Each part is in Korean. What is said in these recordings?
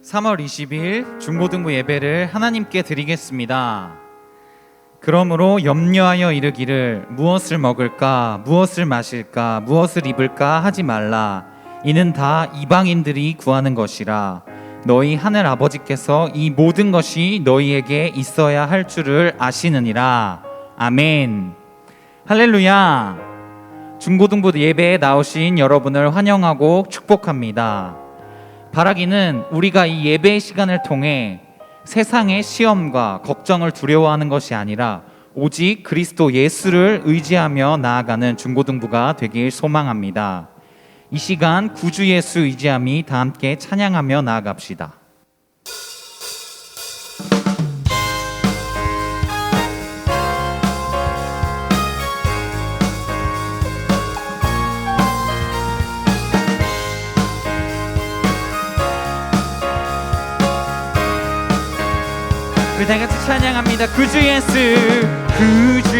3월 20일 중고등부 예배를 하나님께 드리겠습니다. 그러므로 염려하여 이르기를 무엇을 먹을까, 무엇을 마실까, 무엇을 입을까 하지 말라. 이는 다 이방인들이 구하는 것이라. 너희 하늘 아버지께서 이 모든 것이 너희에게 있어야 할 줄을 아시느니라. 아멘. 할렐루야. 중고등부 예배에 나오신 여러분을 환영하고 축복합니다. 바라기는 우리가 이 예배의 시간을 통해 세상의 시험과 걱정을 두려워하는 것이 아니라 오직 그리스도 예수를 의지하며 나아가는 중고등부가 되길 소망합니다. 이 시간 구주 예수 의지함이 다 함께 찬양하며 나아갑시다. 우리 다 같이 찬양합니다. 구주 예수, 구주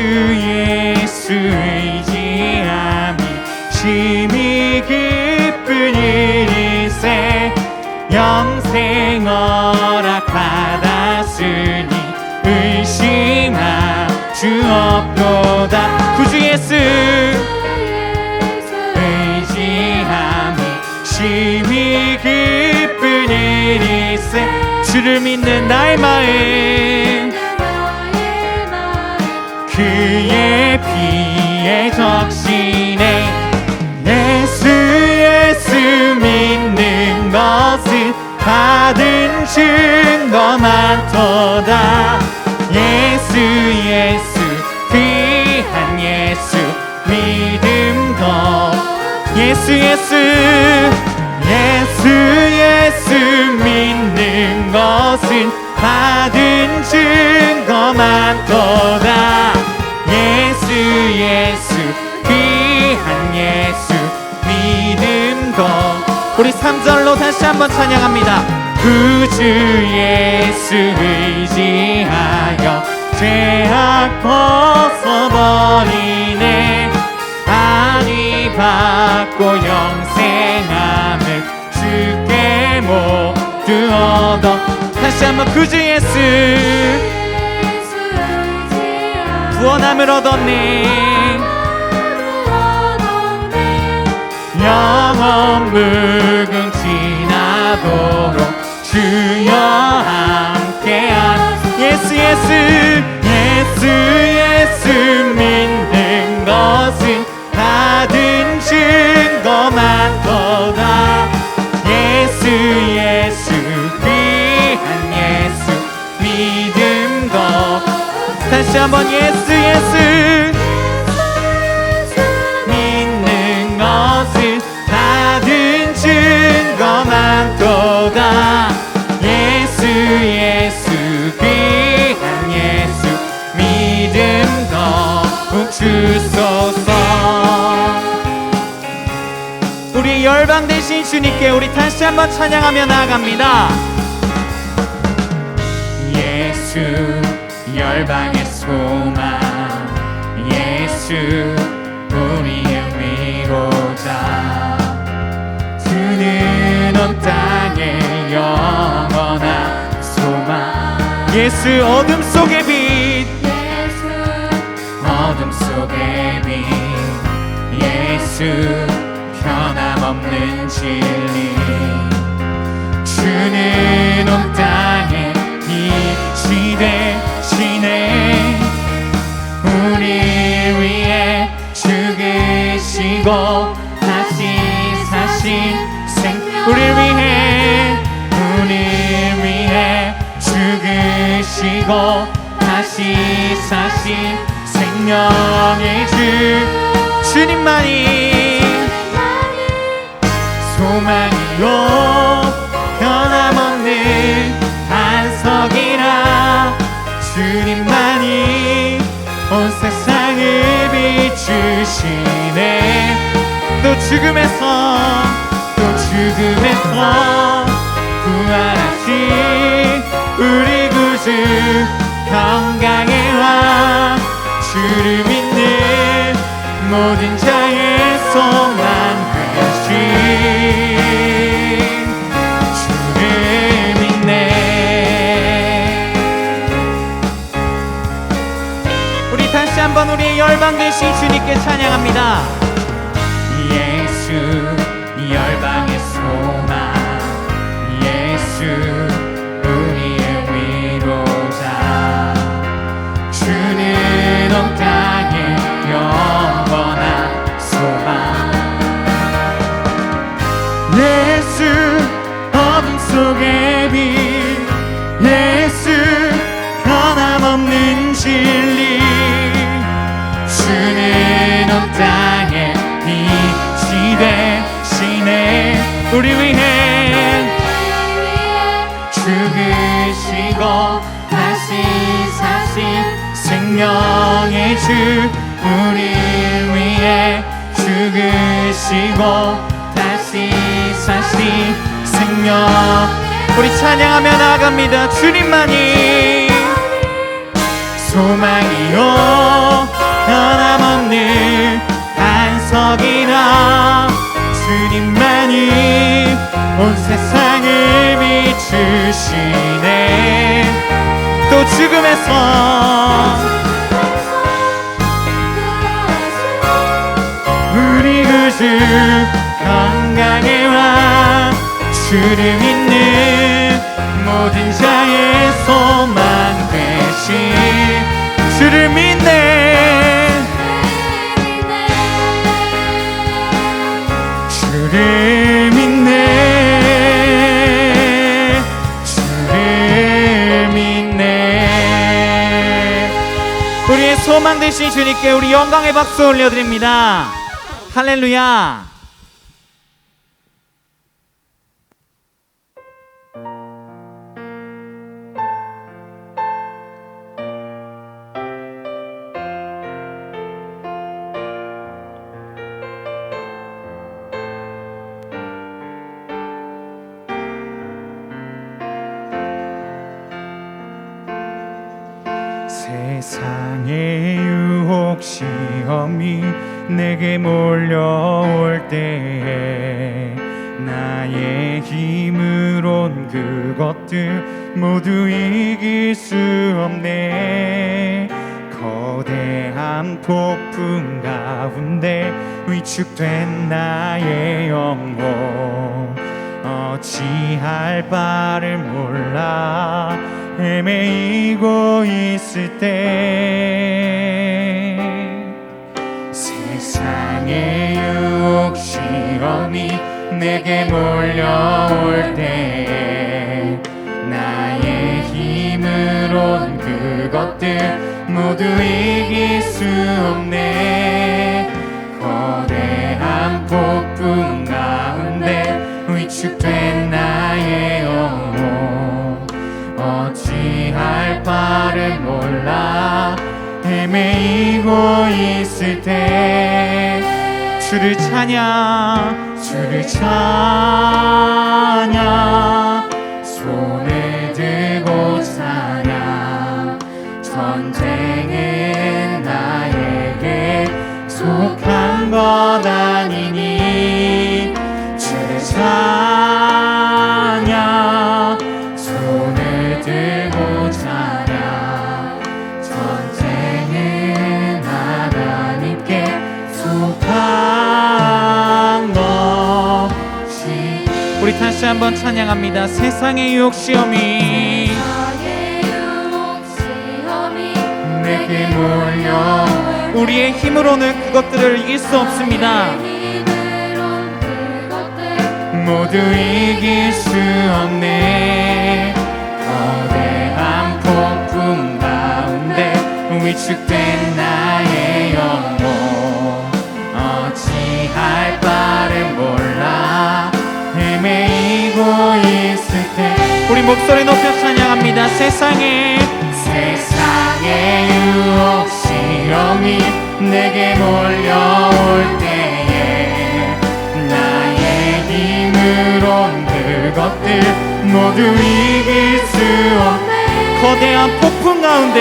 예수 의지함이 심히 기쁜 일일세. 영생 허락받았으니 의심할 수 없도다. 구주 예수 의지함이 심히 기쁜 일일세. 주를 믿는 나의 마음 그의 피에 적시네. 예수 믿는 것은 받은 증거 많도다. 예수 귀한 예수 믿음 더. 예수 믿는 것은 받은 증거 많도다. 예수 귀한 예수 믿음 더. 우리 3절로 다시 한번 찬양합니다. 구주 예수 의지하여 죄악 벗어버리네. 안위 받고 영생함을 주께 모두 얻어. 다시 한번 구주 예수 구원함을 얻었네. 영원 묵음 지나도록 주여 함께한. 예수 믿는 것은 받은 증거 많도다. 예수 귀한 예수 믿음 더. 다시 한번 예수 믿는 것은 받은 증거 많도다. 예수 귀한 예수 믿음 더 주소서. 우리 열방 되신 주님께 우리 다시 한번 찬양하며 나아갑니다. 예수 열방의 소망, 예수 우리의 위로자. 주는 온 땅의 영원한 소망. 예수 어둠 속의 빛, 어둠 속의 빛. 예수 변함없는 진리. 주는 온 땅에 빛이 되시네. 우리 위해 죽으시고 다시 사신 우리 위해 죽으시고 다시 사신 생명의 주님만이 소망이요 변함없는 반석이라. 주님만이 온 세상을 비추시네. 또 죽음에서 부활하신 우리 구주 평강의 왕. 주를 믿는 모든 자의 소망 되신 주를 한번 우리의 열방 되신 주님께 찬양합니다. 예수 열방의 소망, 예수 우리의 위로자, 주는 온 땅의 영원한 소망. 예수 어둠 속의 빛, 예수 변함없는 진리, 주는 온 땅에 빛이 되시네. 우리 위해 죽으시고 다시 사신 생명의 주, 우리 위해 죽으시고 다시 사신 생명. 우리 찬양하며 나아갑니다. 주님만이 소망이요 변함없는 반석이라, 주님만이 온 세상을 비추시네. 또 죽음에서 우리 구주 건강의 왕, 주를 믿는 모든 자의 소망 되신, 주를 믿네, 주를 믿네, 주를 믿네. 우리의 소망 되신 주님께 우리 영광의 박수 올려드립니다. 할렐루야. 세상의 유혹 시험이 내게 몰려올 때에 나의 힘으론 그것들 모두 이길 수 없네. 거대한 폭풍 가운데 위축된 나의 영혼, 어찌할 바를 몰라 헤매이고 있을 때, 세상의 유혹 시험이 내게 몰려올 때 나의 힘으론 그것들 모두 이길 수 없네. 거대한 폭풍 가운데 위축된 나의 영혼, 어찌할 바를 몰라 헤매이고 있을 때, 주를 찬양, 주를 찬양, 손을 들고 찬양. 전쟁은 나에게 속한 것 아니니, 주를 찬양, 손을 들고 찬양. 전쟁은 하나님께 속한 것이. 우리 다시 한번 찬양합니다. 세상의 유혹 시험이 내게 몰려, 우리의 힘으로는 그것들을 이길 수 없습니다. 모두 이길 수 없네. 거대한 폭풍 가운데 위축된 나의 영혼, 어찌할 바를 몰라 헤매이고 있을 때, 우리 목소리 높여 찬양합니다. 세상의 유혹 시험이 내게 몰려올 때에 나의 힘으론 그것들 모두 이길 수 없네. 거대한 폭풍 가운데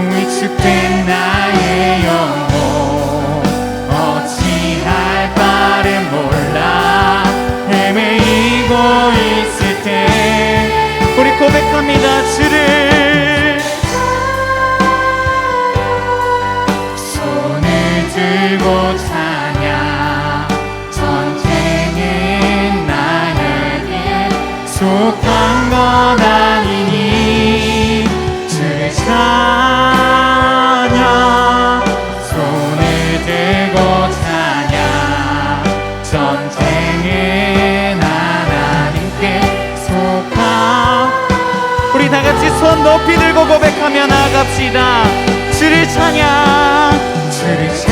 위축된 나의 영혼, 어찌할 바를 몰라 헤매이고 있을 때, 우리 고백합니다. 주를 손 높이 들고 고백하며 나아갑시다. 주를 찬양, 주를 찬양,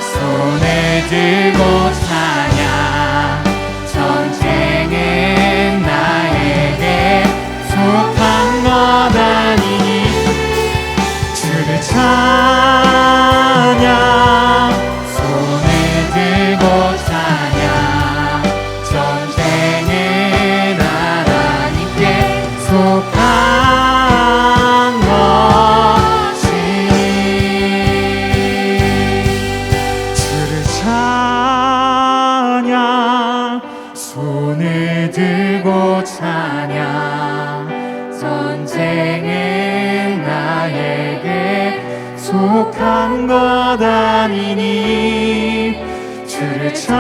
손을 들고 찬양. 전쟁은 나에게 속한 것 아니니 주를 찬양, 손을 들고 찬양. 전쟁은 하나님께 속한 것이니 주를 찬양, 손을 들고 찬양. 전쟁은 나에게 속한 것 아니니 주를 찬양,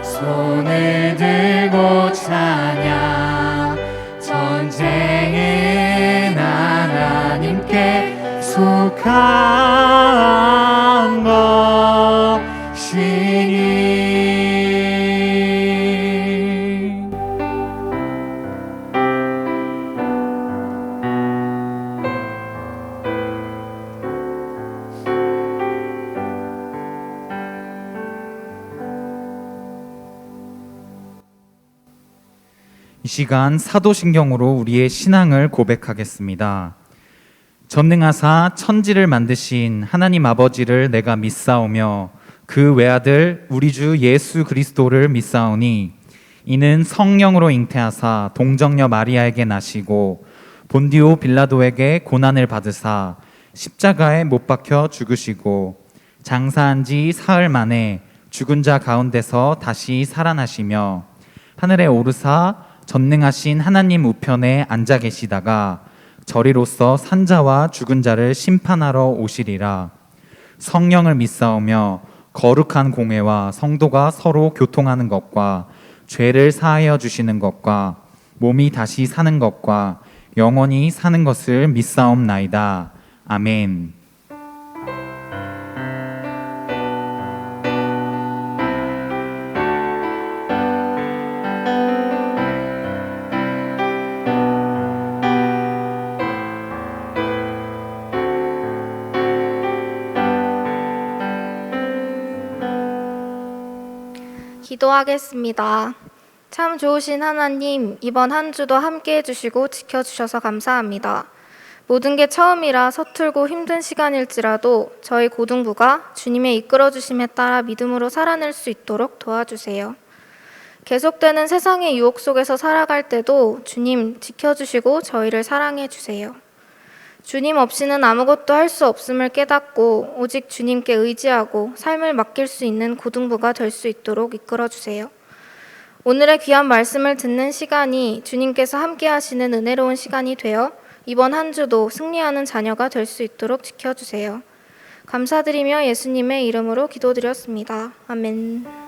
손을 들고 찬양. 전쟁은 하나님께 속한 것이니. 이 시간 사도신경으로 우리의 신앙을 고백하겠습니다. 전능하사 천지를 만드신 하나님 아버지를 내가 믿사오며 그 외아들 우리 주 예수 그리스도를 믿사오니 이는 성령으로 잉태하사 동정녀 마리아에게 나시고 본디오 빌라도에게 고난을 받으사 십자가에 못 박혀 죽으시고 장사한 지 사흘 만에 죽은 자 가운데서 다시 살아나시며 하늘에 오르사 전능하신 하나님 우편에 앉아 계시다가 저리로서 산자와 죽은 자를 심판하러 오시리라. 성령을 믿사오며 거룩한 공회와 성도가 서로 교통하는 것과 죄를 사하여 주시는 것과 몸이 다시 사는 것과 영원히 사는 것을 믿사옵나이다. 아멘. 기도하겠습니다. 참 좋으신 하나님, 이번 한 주도 함께 해주시고 지켜주셔서 감사합니다. 모든 게 처음이라 서툴고 힘든 시간일지라도 저희 고등부가 주님의 이끌어주심에 따라 믿음으로 살아낼 수 있도록 도와주세요. 계속되는 세상의 유혹 속에서 살아갈 때도 주님 지켜주시고 저희를 사랑해 주세요. 주님 없이는 아무것도 할 수 없음을 깨닫고 오직 주님께 의지하고 삶을 맡길 수 있는 고등부가 될 수 있도록 이끌어주세요. 오늘의 귀한 말씀을 듣는 시간이 주님께서 함께 하시는 은혜로운 시간이 되어 이번 한 주도 승리하는 자녀가 될 수 있도록 지켜주세요. 감사드리며 예수님의 이름으로 기도드렸습니다. 아멘.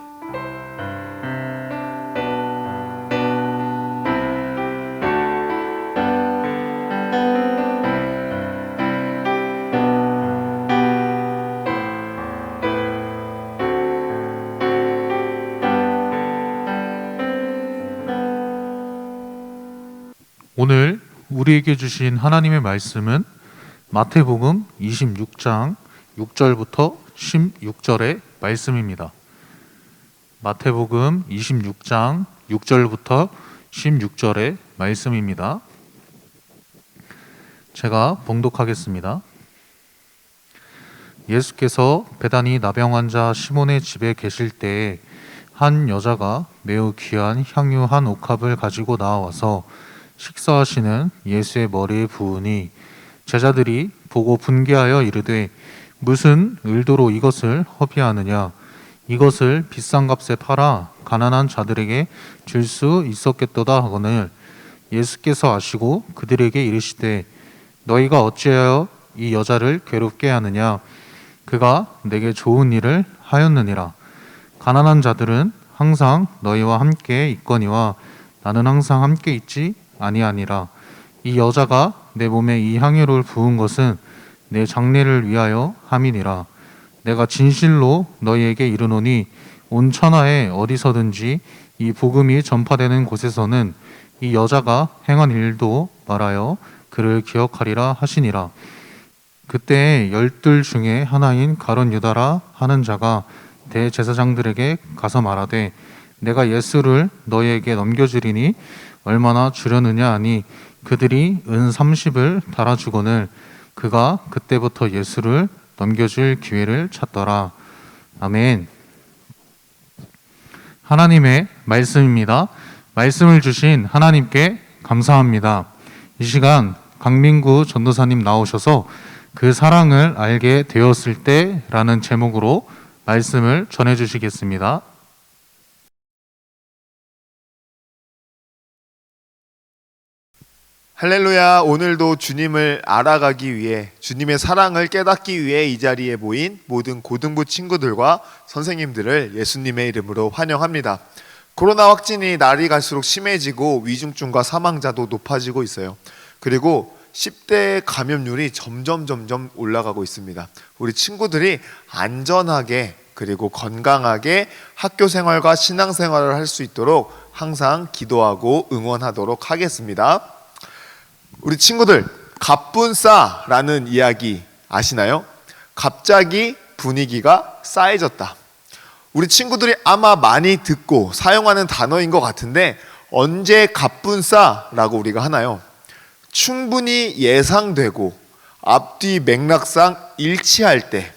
오늘 우리에게 주신 하나님의 말씀은 마태복음 26장 6절부터 16절의 말씀입니다. 마태복음 26장 6절부터 16절의 말씀입니다. 제가 봉독하겠습니다. 예수께서 베다니 나병 환자 시몬의 집에 계실 때에 한 여자가 매우 귀한 향유 한 옥합을 가지고 나와서 식사하시는 예수의 머리에 부으니 제자들이 보고 분개하여 이르되 무슨 의도로 이것을 허비하느냐, 이것을 비싼 값에 팔아 가난한 자들에게 줄 수 있었겠도다 하거늘 예수께서 아시고 그들에게 이르시되 너희가 어찌하여 이 여자를 괴롭게 하느냐, 그가 내게 좋은 일을 하였느니라. 가난한 자들은 항상 너희와 함께 있거니와 나는 항상 함께 있지 아니하니라. 이 여자가 내 몸에 이 향유를 부은 것은 내 장례를 위하여 함이니라. 내가 진실로 너희에게 이르노니 온 천하에 어디서든지 이 복음이 전파되는 곳에서는 이 여자가 행한 일도 말하여 그를 기억하리라 하시니라. 그때 12 중에 하나인 가룟 유다라 하는 자가 대제사장들에게 가서 말하되 내가 예수를 너희에게 넘겨주리니 얼마나 주려느냐 하니 그들이 은 30을 달아주거늘 그가 그때부터 예수를 넘겨줄 기회를 찾더라. 아멘. 하나님의 말씀입니다. 말씀을 주신 하나님께 감사합니다. 이 시간 강민구 전도사님 나오셔서 그 사랑을 알게 되었을 때라는 제목으로 말씀을 전해 주시겠습니다. 할렐루야. 오늘도 주님을 알아가기 위해, 주님의 사랑을 깨닫기 위해 이 자리에 모인 모든 고등부 친구들과 선생님들을 예수님의 이름으로 환영합니다. 코로나 확진이 날이 갈수록 심해지고 위중증과 사망자도 높아지고 있어요. 그리고 10대 감염률이 점점 올라가고 있습니다. 우리 친구들이 안전하게 그리고 건강하게 학교 생활과 신앙 생활을 할 수 있도록 항상 기도하고 응원하도록 하겠습니다. 우리 친구들, 갑분싸라는 이야기 아시나요? 갑자기 분위기가 싸해졌다. 우리 친구들이 아마 많이 듣고 사용하는 단어인 것 같은데 언제 갑분싸라고 우리가 하나요? 충분히 예상되고 앞뒤 맥락상 일치할 때,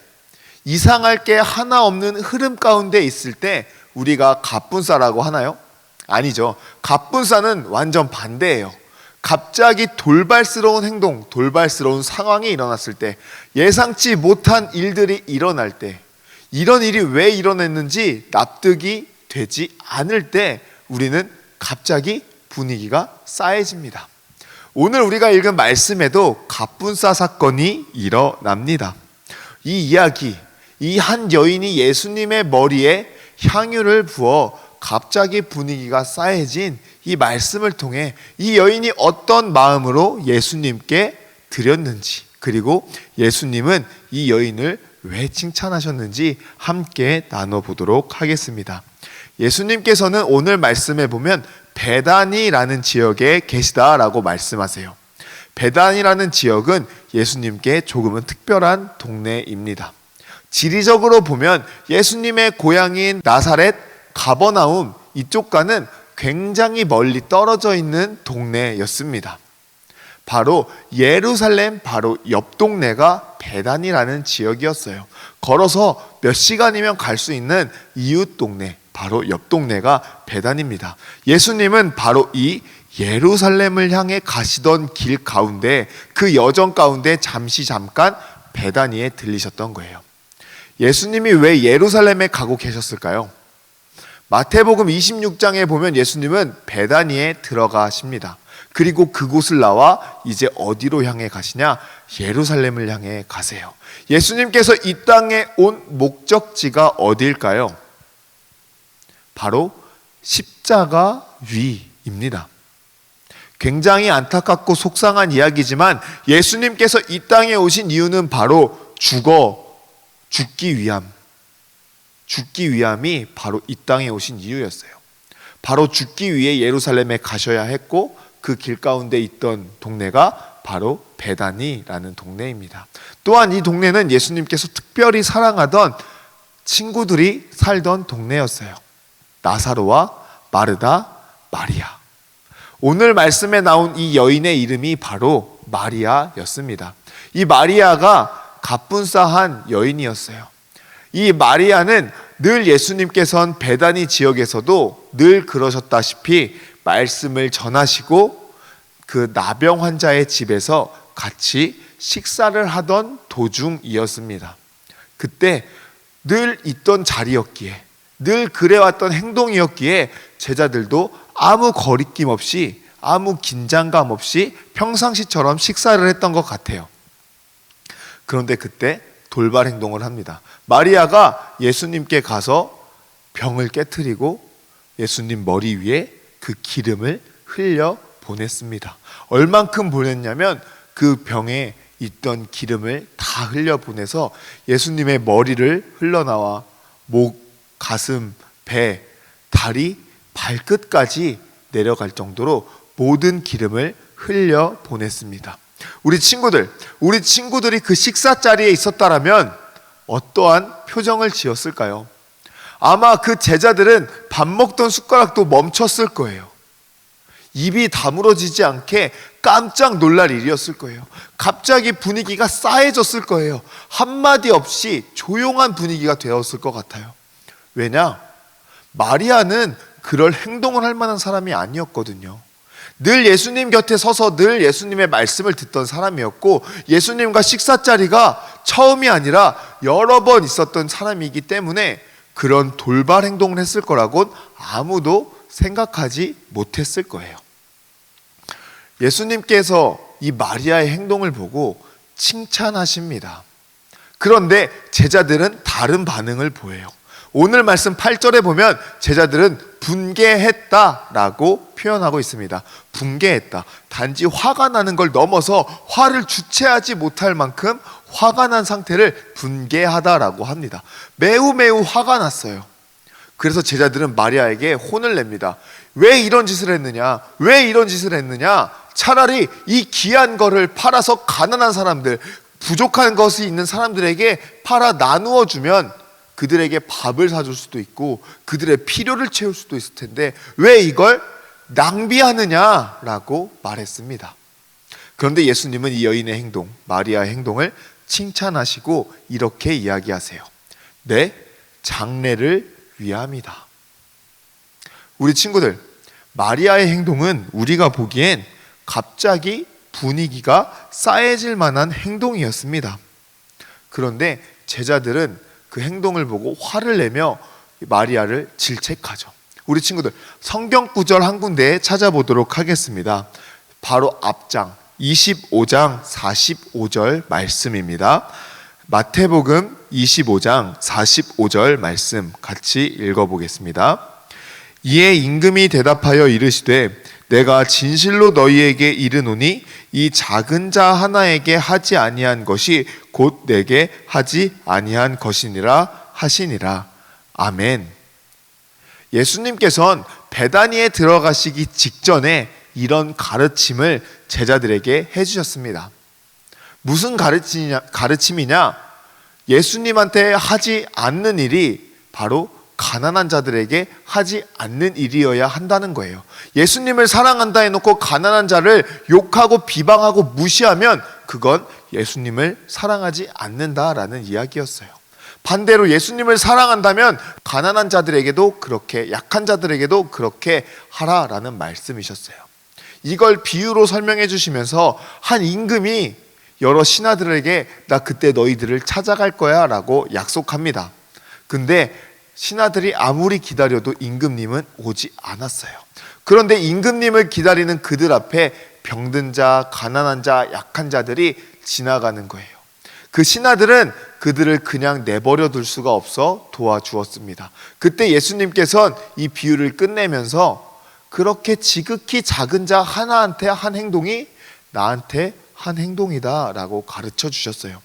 이상할 게 하나 없는 흐름 가운데 있을 때 우리가 갑분싸라고 하나요? 아니죠. 갑분싸는 완전 반대예요. 갑자기 돌발스러운 행동, 돌발스러운 상황이 일어났을 때, 예상치 못한 일들이 일어날 때, 이런 일이 왜 일어났는지 납득이 되지 않을 때 우리는 갑자기 분위기가 싸해집니다. 오늘 우리가 읽은 말씀에도 갑분싸 사건이 일어납니다. 이 이야기, 이 한 여인이 예수님의 머리에 향유를 부어 갑자기 분위기가 싸해진 이 말씀을 통해 이 여인이 어떤 마음으로 예수님께 드렸는지, 그리고 예수님은 이 여인을 왜 칭찬하셨는지 함께 나눠보도록 하겠습니다. 예수님께서는 오늘 말씀에 보면 베다니라는 지역에 계시다라고 말씀하세요. 베다니라는 지역은 예수님께 조금은 특별한 동네입니다. 지리적으로 보면 예수님의 고향인 나사렛, 가버나움 이쪽과는 굉장히 멀리 떨어져 있는 동네였습니다. 바로 예루살렘 바로 옆 동네가 베단이라는 지역이었어요. 걸어서 몇 시간이면 갈 수 있는 이웃 동네, 바로 옆 동네가 베단입니다. 예수님은 바로 이 예루살렘을 향해 가시던 길 가운데, 그 여정 가운데 잠깐 베다니에 들리셨던 거예요. 예수님이 왜 예루살렘에 가고 계셨을까요? 마태복음 26장에 보면 예수님은 베다니에 들어가십니다. 그리고 그곳을 나와 이제 어디로 향해 가시냐? 예루살렘을 향해 가세요. 예수님께서 이 땅에 온 목적지가 어디일까요? 바로 십자가 위입니다. 굉장히 안타깝고 속상한 이야기지만 예수님께서 이 땅에 오신 이유는 바로 죽기 위함이 바로 이 땅에 오신 이유였어요. 바로 죽기 위해 예루살렘에 가셔야 했고, 그 길 가운데 있던 동네가 바로 베다니라는 동네입니다. 또한 이 동네는 예수님께서 특별히 사랑하던 친구들이 살던 동네였어요. 나사로와 마르다, 마리아. 오늘 말씀에 나온 이 여인의 이름이 바로 마리아였습니다. 이 마리아가 갑분싸한 여인이었어요. 이 마리아는 늘 예수님께서는 베다니 지역에서도 늘 그러셨다시피 말씀을 전하시고 그 나병 환자의 집에서 같이 식사를 하던 도중이었습니다. 그때 늘 있던 자리였기에, 늘 그래왔던 행동이었기에 제자들도 아무 거리낌 없이, 아무 긴장감 없이 평상시처럼 식사를 했던 것 같아요. 그런데 그때 돌발 행동을 합니다. 마리아가 예수님께 가서 병을 깨트리고 예수님 머리 위에 그 기름을 흘려 보냈습니다. 얼만큼 보냈냐면 그 병에 있던 기름을 다 흘려 보내서 예수님의 머리를 흘러나와 목, 가슴, 배, 다리, 발끝까지 내려갈 정도로 모든 기름을 흘려 보냈습니다. 우리 친구들이 그 식사 자리에 있었다라면 어떠한 표정을 지었을까요? 아마 그 제자들은 밥 먹던 숟가락도 멈췄을 거예요. 입이 다물어지지 않게 깜짝 놀랄 일이었을 거예요. 갑자기 분위기가 싸해졌을 거예요. 한마디 없이 조용한 분위기가 되었을 것 같아요. 왜냐? 마리아는 그럴 행동을 할 만한 사람이 아니었거든요. 늘 예수님 곁에 서서 늘 예수님의 말씀을 듣던 사람이었고, 예수님과 식사 자리가 처음이 아니라 여러 번 있었던 사람이기 때문에 그런 돌발 행동을 했을 거라고는 아무도 생각하지 못했을 거예요. 예수님께서 이 마리아의 행동을 보고 칭찬하십니다. 그런데 제자들은 다른 반응을 보여요. 오늘 말씀 8절에 보면 제자들은 분개했다라고 표현하고 있습니다. 분개했다. 단지 화가 나는 걸 넘어서 화를 주체하지 못할 만큼 화가 난 상태를 분개하다라고 합니다. 매우 화가 났어요. 그래서 제자들은 마리아에게 혼을 냅니다. 왜 이런 짓을 했느냐? 왜 이런 짓을 했느냐? 차라리 이 귀한 거를 팔아서 가난한 사람들, 부족한 것이 있는 사람들에게 팔아 나누어 주면 그들에게 밥을 사줄 수도 있고 그들의 필요를 채울 수도 있을 텐데 왜 이걸 낭비하느냐라고 말했습니다. 그런데 예수님은 이 여인의 행동, 마리아의 행동을 칭찬하시고 이렇게 이야기하세요. 내 장래를 위함이다. 우리 친구들, 마리아의 행동은 우리가 보기엔 갑자기 분위기가 싸해질 만한 행동이었습니다. 그런데 제자들은 그 행동을 보고 화를 내며 마리아를 질책하죠. 우리 친구들, 성경 구절 한 군데 찾아보도록 하겠습니다. 바로 앞장 25장 45절 말씀입니다. 마태복음 25장 45절 말씀 같이 읽어보겠습니다. 이에 임금이 대답하여 이르시되 내가 진실로 너희에게 이르노니 이 작은 자 하나에게 하지 아니한 것이 곧 내게 하지 아니한 것이니라 하시니라. 아멘. 예수님께서는 베다니에 들어가시기 직전에 이런 가르침을 제자들에게 해주셨습니다. 무슨 가르침이냐? 예수님한테 하지 않는 일이 바로 가난한 자들에게 하지 않는 일이어야 한다는 거예요. 예수님을 사랑한다 해놓고 가난한 자를 욕하고 비방하고 무시하면 그건 예수님을 사랑하지 않는다라는 이야기였어요. 반대로 예수님을 사랑한다면 가난한 자들에게도 그렇게, 약한 자들에게도 그렇게 하라라는 말씀이셨어요. 이걸 비유로 설명해 주시면서 한 임금이 여러 신하들에게 나 그때 너희들을 찾아갈 거야 라고 약속합니다. 근데 신하들이 아무리 기다려도 임금님은 오지 않았어요. 그런데 임금님을 기다리는 그들 앞에 병든 자, 가난한 자, 약한 자들이 지나가는 거예요. 그 신하들은 그들을 그냥 내버려 둘 수가 없어 도와주었습니다. 그때 예수님께서는 이 비유를 끝내면서 그렇게 지극히 작은 자 하나한테 한 행동이 나한테 한 행동이다 라고 가르쳐 주셨어요.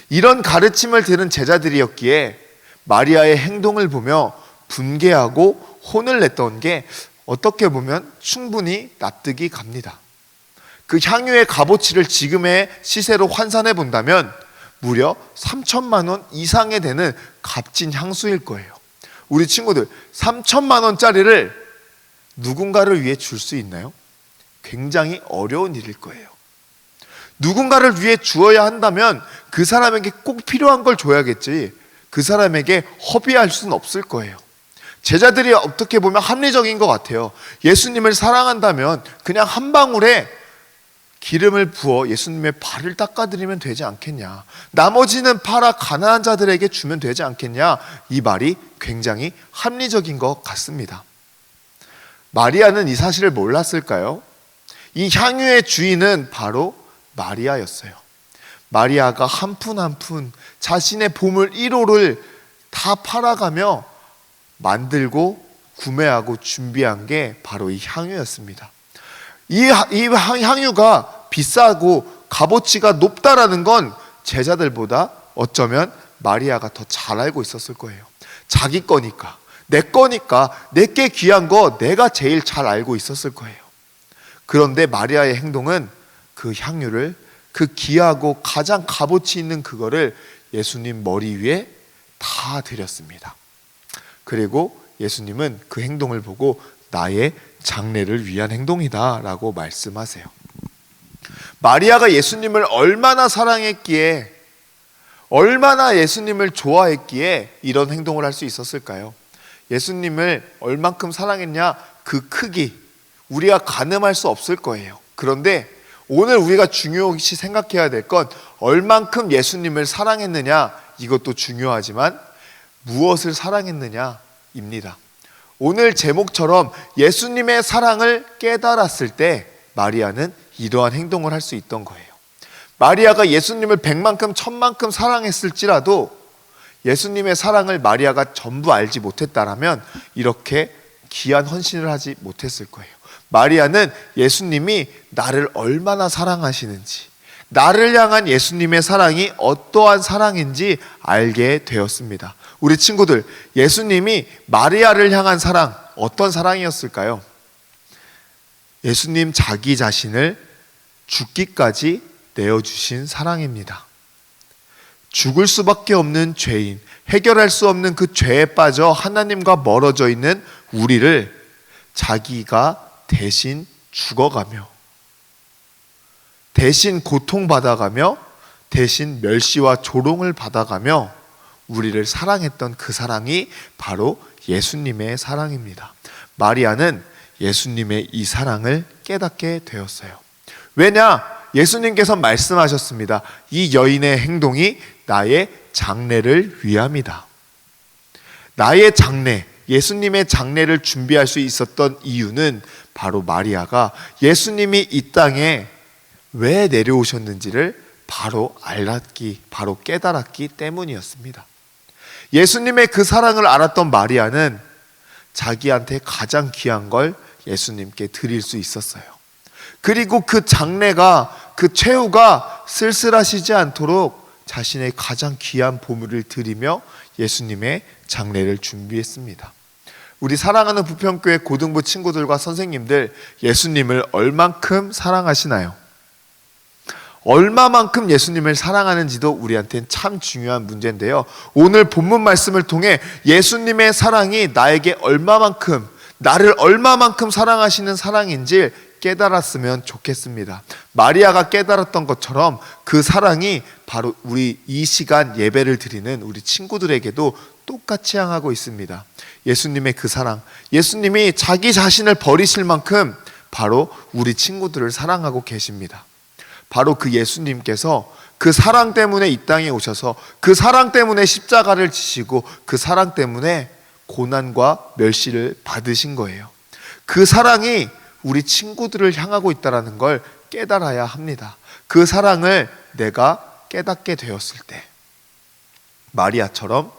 이런 가르침을 들은 제자들이었기에 마리아의 행동을 보며 분개하고 혼을 냈던 게 어떻게 보면 충분히 납득이 갑니다. 그 향유의 값어치를 지금의 시세로 환산해 본다면 무려 3천만 원 이상에 되는 값진 향수일 거예요. 우리 친구들, 3천만 원짜리를 누군가를 위해 줄 수 있나요? 굉장히 어려운 일일 거예요. 누군가를 위해 주어야 한다면 그 사람에게 꼭 필요한 걸 줘야겠지, 그 사람에게 허비할 수는 없을 거예요. 제자들이 어떻게 보면 합리적인 것 같아요. 예수님을 사랑한다면 그냥 한 방울에 기름을 부어 예수님의 발을 닦아드리면 되지 않겠냐, 나머지는 팔아 가난한 자들에게 주면 되지 않겠냐, 이 말이 굉장히 합리적인 것 같습니다. 마리아는 이 사실을 몰랐을까요? 이 향유의 주인은 바로 마리아였어요. 마리아가 한 푼 한 푼 자신의 보물 1호를 다 팔아가며 만들고 구매하고 준비한 게 바로 이 향유였습니다. 이 향유가 비싸고 값어치가 높다라는 건 제자들보다 어쩌면 마리아가 더 잘 알고 있었을 거예요. 자기 거니까, 내 거니까 내게 귀한 거 내가 제일 잘 알고 있었을 거예요. 그런데 마리아의 행동은 그 향유를, 그 귀하고 가장 값어치 있는 그거를 예수님 머리 위에 다 드렸습니다. 그리고 예수님은 그 행동을 보고 나의 장래를 위한 행동이다 라고 말씀하세요. 마리아가 예수님을 얼마나 사랑했기에, 얼마나 예수님을 좋아했기에 이런 행동을 할 수 있었을까요? 예수님을 얼만큼 사랑했냐, 그 크기 우리가 가늠할 수 없을 거예요. 그런데 오늘 우리가 중요시 생각해야 될 건 얼만큼 예수님을 사랑했느냐, 이것도 중요하지만 무엇을 사랑했느냐입니다. 오늘 제목처럼 예수님의 사랑을 깨달았을 때 마리아는 이러한 행동을 할 수 있던 거예요. 마리아가 예수님을 100만큼 1000만큼 사랑했을지라도 예수님의 사랑을 마리아가 전부 알지 못했다라면 이렇게 귀한 헌신을 하지 못했을 거예요. 마리아는 예수님이 나를 얼마나 사랑하시는지, 나를 향한 예수님의 사랑이 어떠한 사랑인지 알게 되었습니다. 우리 친구들, 예수님이 마리아를 향한 사랑, 어떤 사랑이었을까요? 예수님 자기 자신을 죽기까지 내어주신 사랑입니다. 죽을 수밖에 없는 죄인, 해결할 수 없는 그 죄에 빠져 하나님과 멀어져 있는 우리를 자기가 대신 죽어가며, 대신 고통받아가며, 대신 멸시와 조롱을 받아가며 우리를 사랑했던 그 사랑이 바로 예수님의 사랑입니다. 마리아는 예수님의 이 사랑을 깨닫게 되었어요. 왜냐? 예수님께서 말씀하셨습니다. 이 여인의 행동이 나의 장래를 위함이다. 나의 장래, 예수님의 장래를 준비할 수 있었던 이유는 바로 마리아가 예수님이 이 땅에 왜 내려오셨는지를 바로 알았기, 바로 깨달았기 때문이었습니다. 예수님의 그 사랑을 알았던 마리아는 자기한테 가장 귀한 걸 예수님께 드릴 수 있었어요. 그리고 그 장래가, 그 최후가 쓸쓸하시지 않도록 자신의 가장 귀한 보물을 드리며 예수님의 장래를 준비했습니다. 우리 사랑하는 부평교회 고등부 친구들과 선생님들, 예수님을 얼만큼 사랑하시나요? 얼마만큼 예수님을 사랑하는지도 우리한테는 참 중요한 문제인데요. 오늘 본문 말씀을 통해 예수님의 사랑이 나에게 얼마만큼, 나를 얼마만큼 사랑하시는 사랑인지 깨달았으면 좋겠습니다. 마리아가 깨달았던 것처럼 그 사랑이 바로 우리 이 시간 예배를 드리는 우리 친구들에게도 똑같이 향하고 있습니다. 예수님의 그 사랑, 예수님이 자기 자신을 버리실 만큼 바로 우리 친구들을 사랑하고 계십니다. 바로 그 예수님께서 그 사랑 때문에 이 땅에 오셔서 그 사랑 때문에 십자가를 지시고 그 사랑 때문에 고난과 멸시를 받으신 거예요. 그 사랑이 우리 친구들을 향하고 있다는 걸 깨달아야 합니다. 그 사랑을 내가 깨닫게 되었을 때 마리아처럼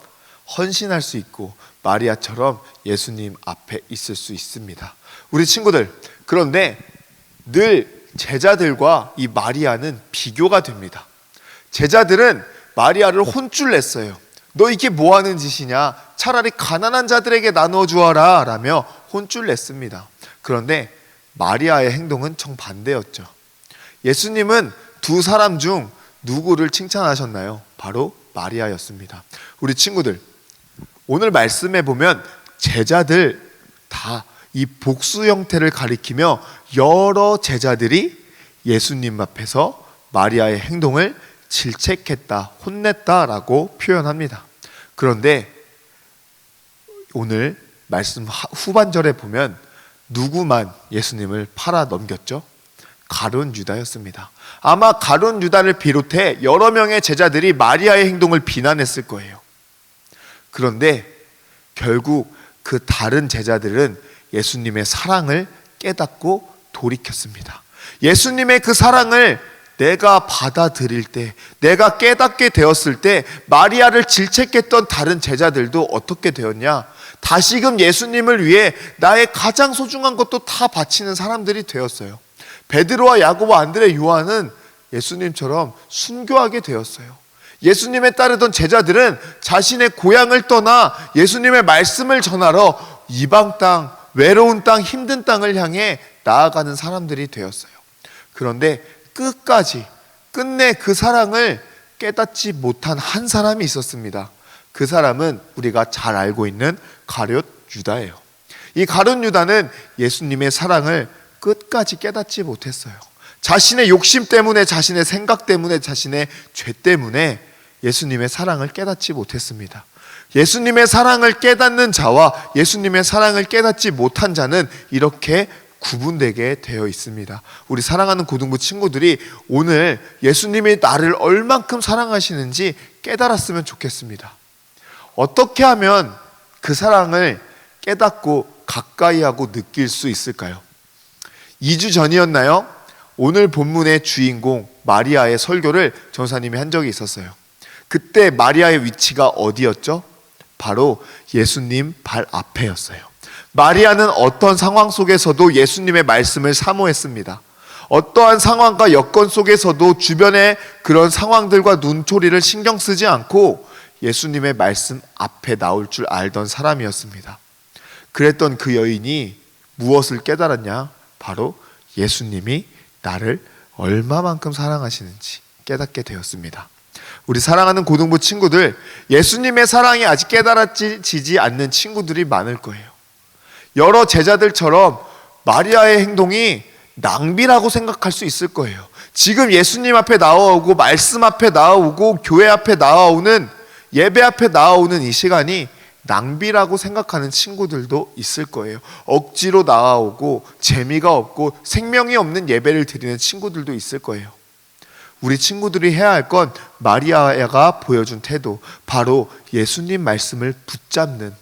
헌신할 수 있고 마리아처럼 예수님 앞에 있을 수 있습니다. 우리 친구들, 그런데 늘 제자들과 이 마리아는 비교가 됩니다. 제자들은 마리아를 혼쭐 냈어요. 너 이게 뭐 하는 짓이냐? 차라리 가난한 자들에게 나누어 주어라 라며 혼쭐 냈습니다. 그런데 마리아의 행동은 정반대였죠. 예수님은 두 사람 중 누구를 칭찬하셨나요? 바로 마리아였습니다. 우리 친구들, 오늘 말씀에 보면 제자들 다 이 복수 형태를 가리키며 여러 제자들이 예수님 앞에서 마리아의 행동을 질책했다, 혼냈다라고 표현합니다. 그런데 오늘 말씀 후반절에 보면 누구만 예수님을 팔아 넘겼죠? 가룟 유다였습니다. 아마 가룟 유다를 비롯해 여러 명의 제자들이 마리아의 행동을 비난했을 거예요. 그런데 결국 그 다른 제자들은 예수님의 사랑을 깨닫고 돌이켰습니다. 예수님의 그 사랑을 내가 받아들일 때, 내가 깨닫게 되었을 때 마리아를 질책했던 다른 제자들도 어떻게 되었냐? 다시금 예수님을 위해 나의 가장 소중한 것도 다 바치는 사람들이 되었어요. 베드로와 야고보, 안드레, 요한은 예수님처럼 순교하게 되었어요. 예수님에 따르던 제자들은 자신의 고향을 떠나 예수님의 말씀을 전하러 이방 땅, 외로운 땅, 힘든 땅을 향해 나아가는 사람들이 되었어요. 그런데 끝내 그 사랑을 깨닫지 못한 한 사람이 있었습니다. 그 사람은 우리가 잘 알고 있는 가룟 유다예요. 이 가룟 유다는 예수님의 사랑을 끝까지 깨닫지 못했어요. 자신의 욕심 때문에, 자신의 생각 때문에, 자신의 죄 때문에 예수님의 사랑을 깨닫지 못했습니다. 예수님의 사랑을 깨닫는 자와 예수님의 사랑을 깨닫지 못한 자는 이렇게 구분되게 되어 있습니다. 우리 사랑하는 고등부 친구들이 오늘 예수님이 나를 얼만큼 사랑하시는지 깨달았으면 좋겠습니다. 어떻게 하면 그 사랑을 깨닫고 가까이 하고 느낄 수 있을까요? 2주 전이었나요? 오늘 본문의 주인공 마리아의 설교를 전사님이 한 적이 있었어요. 그때 마리아의 위치가 어디였죠? 바로 예수님 발 앞에였어요. 마리아는 어떤 상황 속에서도 예수님의 말씀을 사모했습니다. 어떠한 상황과 여건 속에서도 주변의 그런 상황들과 눈초리를 신경 쓰지 않고 예수님의 말씀 앞에 나올 줄 알던 사람이었습니다. 그랬던 그 여인이 무엇을 깨달았냐? 바로 예수님이 나를 얼마만큼 사랑하시는지 깨닫게 되었습니다. 우리 사랑하는 고등부 친구들, 예수님의 사랑이 아직 깨달아지지 않는 친구들이 많을 거예요. 여러 제자들처럼 마리아의 행동이 낭비라고 생각할 수 있을 거예요. 지금 예수님 앞에 나와오고 말씀 앞에 나와오고 교회 앞에 나와오는, 예배 앞에 나와오는 이 시간이 낭비라고 생각하는 친구들도 있을 거예요. 억지로 나와오고 재미가 없고 생명이 없는 예배를 드리는 친구들도 있을 거예요. 우리 친구들이 해야 할 건 마리아가 보여준 태도, 바로 예수님 말씀을 붙잡는,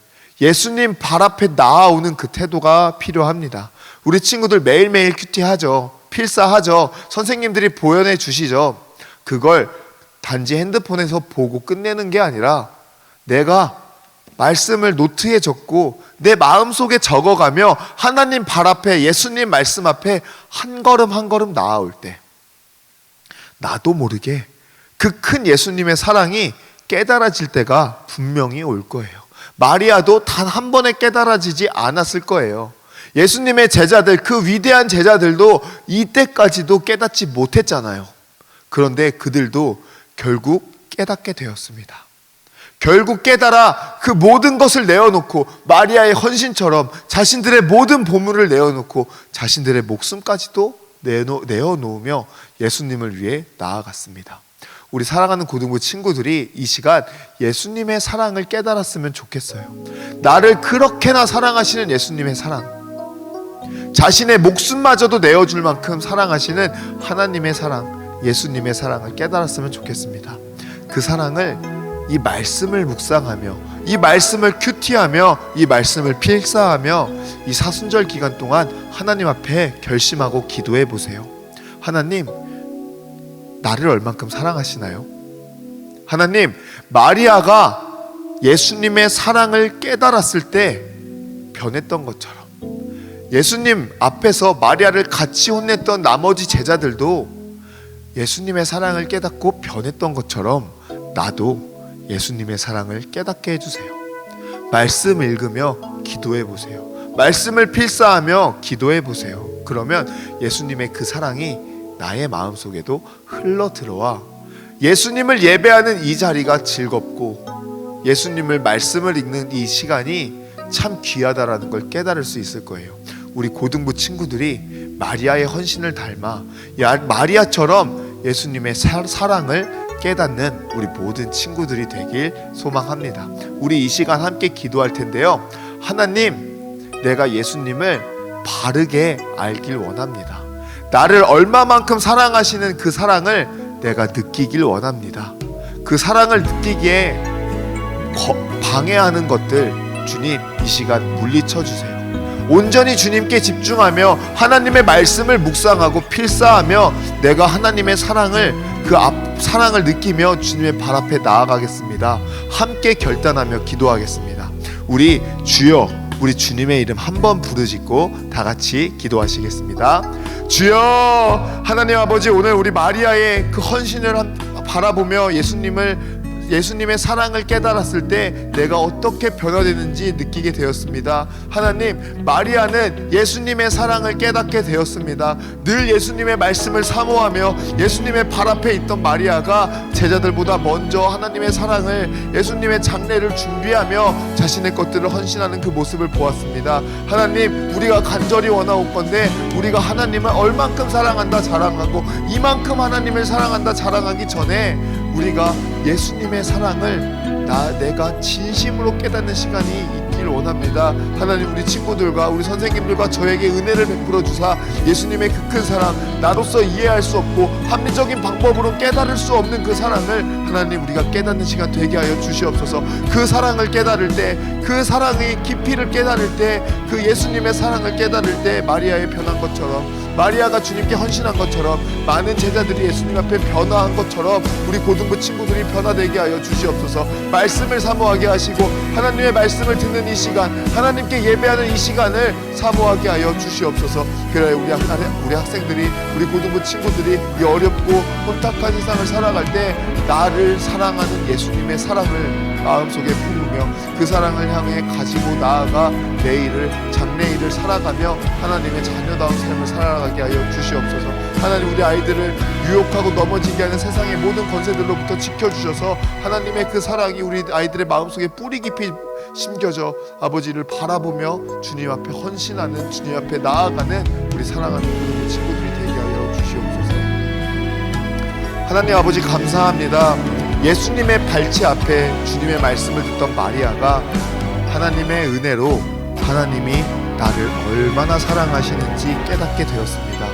예수님 발 앞에 나아오는 그 태도가 필요합니다. 우리 친구들 매일매일 큐티하죠. 필사하죠. 선생님들이 보여내 주시죠. 그걸 단지 핸드폰에서 보고 끝내는 게 아니라 내가 말씀을 노트에 적고 내 마음속에 적어가며 하나님 발 앞에, 예수님 말씀 앞에 한 걸음 한 걸음 나아올 때 나도 모르게 그 큰 예수님의 사랑이 깨달아질 때가 분명히 올 거예요. 마리아도 단 한 번에 깨달아지지 않았을 거예요. 예수님의 제자들, 그 위대한 제자들도 이때까지도 깨닫지 못했잖아요. 그런데 그들도 결국 깨닫게 되었습니다. 결국 깨달아 그 모든 것을 내어놓고 마리아의 헌신처럼 자신들의 모든 보물을 내어놓고 자신들의 목숨까지도 내어놓으며 예수님을 위해 나아갔습니다. 우리 사랑하는 고등부 친구들이 이 시간 예수님의 사랑을 깨달았으면 좋겠어요. 나를 그렇게나 사랑하시는 예수님의 사랑, 자신의 목숨마저도 내어줄 만큼 사랑하시는 하나님의 사랑, 예수님의 사랑을 깨달았으면 좋겠습니다. 그 사랑을, 이 말씀을 묵상하며, 이 말씀을 큐티하며, 이 말씀을 필사하며 이 사순절 기간 동안 하나님 앞에 결심하고 기도해 보세요. 하나님, 나를 얼만큼 사랑하시나요? 하나님, 마리아가 예수님의 사랑을 깨달았을 때 변했던 것처럼, 예수님 앞에서 마리아를 같이 혼냈던 나머지 제자들도 예수님의 사랑을 깨닫고 변했던 것처럼 나도 예수님의 사랑을 깨닫게 해주세요. 말씀 읽으며 기도해 보세요. 말씀을 필사하며 기도해 보세요. 그러면 예수님의 그 사랑이 나의 마음속에도 흘러 들어와 예수님을 예배하는 이 자리가 즐겁고 예수님을 말씀을 읽는 이 시간이 참 귀하다라는 걸 깨달을 수 있을 거예요. 우리 고등부 친구들이 마리아의 헌신을 닮아 마리아처럼 예수님의 사랑을 깨닫는 우리 모든 친구들이 되길 소망합니다. 우리 이 시간 함께 기도할 텐데요. 하나님, 내가 예수님을 바르게 알길 원합니다. 나를 얼마만큼 사랑하시는 그 사랑을 내가 느끼길 원합니다. 그 사랑을 느끼기에 방해하는 것들 주님 이 시간 물리쳐 주세요. 온전히 주님께 집중하며 하나님의 말씀을 묵상하고 필사하며 내가 하나님의 사랑을 사랑을 느끼며 주님의 발 앞에 나아가겠습니다. 함께 결단하며 기도하겠습니다. 우리 주여, 우리 주님의 이름 한번 부르짖고 다 같이 기도하시겠습니다. 주여, 하나님 아버지, 오늘 우리 마리아의 그 헌신을 바라보며 예수님의 사랑을 깨달았을 때 내가 어떻게 변화되는지 느끼게 되었습니다. 하나님, 마리아는 예수님의 사랑을 깨닫게 되었습니다. 늘 예수님의 말씀을 사모하며 예수님의 발 앞에 있던 마리아가 제자들보다 먼저 하나님의 사랑을, 예수님의 장례를 준비하며 자신의 것들을 헌신하는 그 모습을 보았습니다. 하나님, 우리가 간절히 원하옵건대 우리가 하나님을 얼만큼 사랑한다 자랑하고 이만큼 하나님을 사랑한다 자랑하기 전에 우리가 예수님의 사랑을 내가 진심으로 깨닫는 시간이 있길 원합니다. 하나님, 우리 친구들과 우리 선생님들과 저에게 은혜를 베풀어 주사 예수님의 그 큰 사랑, 나로서 이해할 수 없고 합리적인 방법으로 깨달을 수 없는 그 사랑을 하나님 우리가 깨닫는 시간 되게 하여 주시옵소서. 그 사랑을 깨달을 때, 그 사랑의 깊이를 깨달을 때, 그 예수님의 사랑을 깨달을 때 마리아의 변한 것처럼, 마리아가 주님께 헌신한 것처럼, 많은 제자들이 예수님 앞에 변화한 것처럼 우리 고등부 친구들이 변화되게 하여 주시옵소서. 말씀을 사모하게 하시고 하나님의 말씀을 듣는 이 시간, 하나님께 예배하는 이 시간을 사모하게 하여 주시옵소서. 그래 우리 학생들이, 우리 고등부 친구들이 이 어렵고 혼탁한 세상을 살아갈 때 나를 사랑하는 예수님의 사랑을 마음속에 품으며 그 사랑을 향해 가지고 나아가 내일을, 장래일을 살아가며 하나님의 자녀다운 삶을 살아가게 하여 주시옵소서. 하나님, 우리 아이들을 유혹하고 넘어지게 하는 세상의 모든 권세들로부터 지켜주셔서 하나님의 그 사랑이 우리 아이들의 마음속에 뿌리 깊이 심겨져 아버지를 바라보며 주님 앞에 헌신하는, 주님 앞에 나아가는 우리 사랑하는 모든 친구들이 되게 하여 주시옵소서. 하나님 아버지, 감사합니다. 예수님의 발치 앞에 주님의 말씀을 듣던 마리아가 하나님의 은혜로 하나님이 나를 얼마나 사랑하시는지 깨닫게 되었습니다.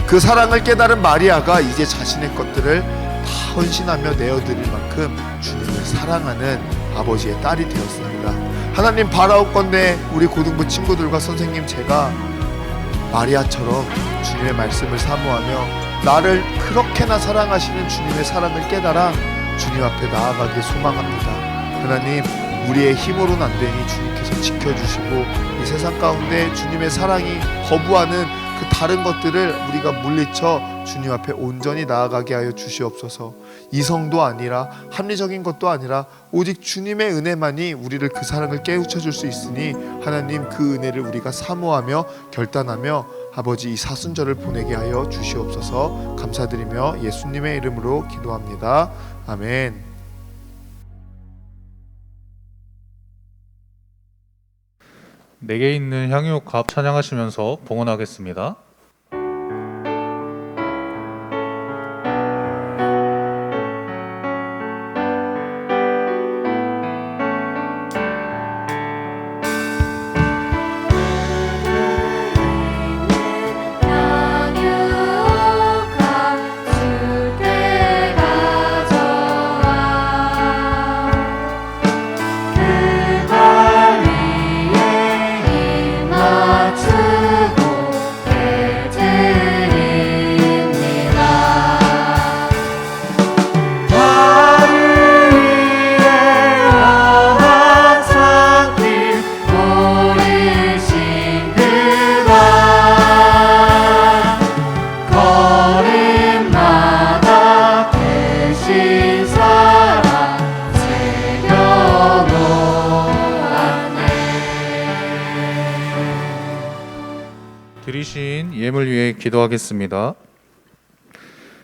그 사랑을 깨달은 마리아가 이제 자신의 것들을 다 헌신하며 내어드릴 만큼 주님을 사랑하는 아버지의 딸이 되었습니다. 하나님, 바라옵건대 우리 고등부 친구들과 선생님, 제가 마리아처럼 주님의 말씀을 사모하며 나를 그렇게나 사랑하시는 주님의 사랑을 깨달아 주님 앞에 나아가길 소망합니다. 하나님, 우리의 힘으로는 안 되니 주님께서 지켜주시고 이 세상 가운데 주님의 사랑이 거부하는 그 다른 것들을 우리가 물리쳐 주님 앞에 온전히 나아가게 하여 주시옵소서. 이성도 아니라 합리적인 것도 아니라 오직 주님의 은혜만이 우리를 그 사랑을 깨우쳐 줄 수 있으니 하나님, 그 은혜를 우리가 사모하며 결단하며 아버지 이 사순절을 보내게 하여 주시옵소서. 감사드리며 예수님의 이름으로 기도합니다. 아멘. 내게 있는 향유옥합 찬양하시면서 봉헌하겠습니다. 드리신 예물 위해 기도하겠습니다.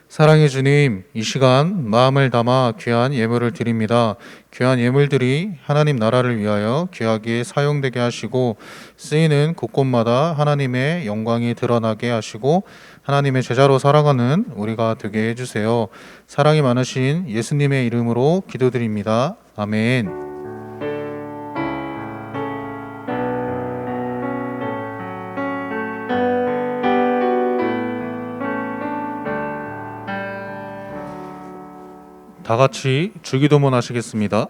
사랑의 주님, 이 시간 마음을 담아 귀한 예물을 드립니다. 귀한 예물들이 하나님 나라를 위하여 귀하게 사용되게 하시고 쓰이는 곳곳마다 하나님의 영광이 드러나게 하시고 하나님의 제자로 살아가는 우리가 되게 해주세요. 사랑이 많으신 예수님의 이름으로 기도드립니다. 아멘. 다 같이 주기도문 하시겠습니다.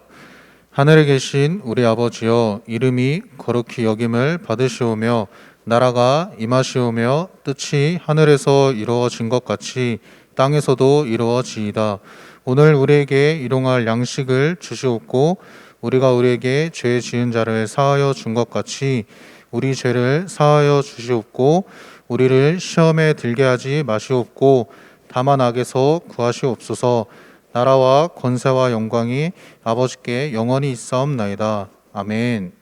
하늘에 계신 우리 아버지여, 이름이 거룩히 여김을 받으시오며 나라가 임하시오며 뜻이 하늘에서 이루어진 것 같이 땅에서도 이루어지이다. 오늘 우리에게 일용할 양식을 주시옵고 우리가 우리에게 죄 지은 자를 사하여 준 것 같이 우리 죄를 사하여 주시옵고 우리를 시험에 들게 하지 마시옵고 다만 악에서 구하시옵소서. 나라와 권세와 영광이 아버지께 영원히 있사옵나이다. 아멘.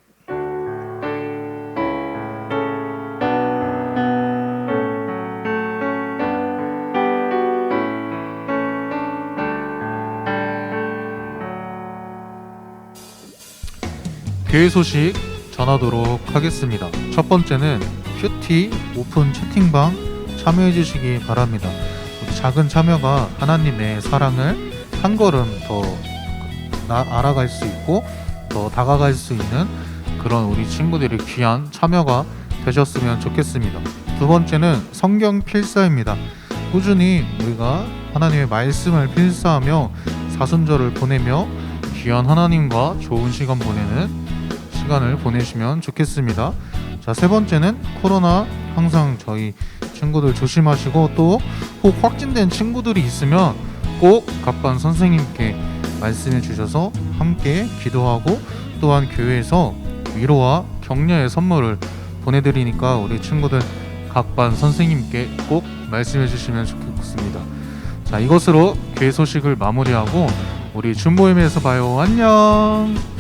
교회 소식 전하도록 하겠습니다. 첫 번째는 큐티 오픈 채팅방 참여해 주시기 바랍니다. 작은 참여가 하나님의 사랑을 한 걸음 더 알아갈 수 있고 더 다가갈 수 있는 그런 우리 친구들의 귀한 참여가 되셨으면 좋겠습니다. 두 번째는 성경 필사입니다. 꾸준히 우리가 하나님의 말씀을 필사하며 사순절을 보내며 귀한 하나님과 좋은 시간 보내는 시간을 보내시면 좋겠습니다. 자, 세 번째는 코로나 항상 저희 친구들 조심하시고 또 혹 확진된 친구들이 있으면 꼭 각반 선생님께 말씀해 주셔서 함께 기도하고 또한 교회에서 위로와 격려의 선물을 보내드리니까 우리 친구들 각반 선생님께 꼭 말씀해 주시면 좋겠습니다. 자, 이것으로 교회 소식을 마무리하고 우리 준모임에서 봐요. 안녕.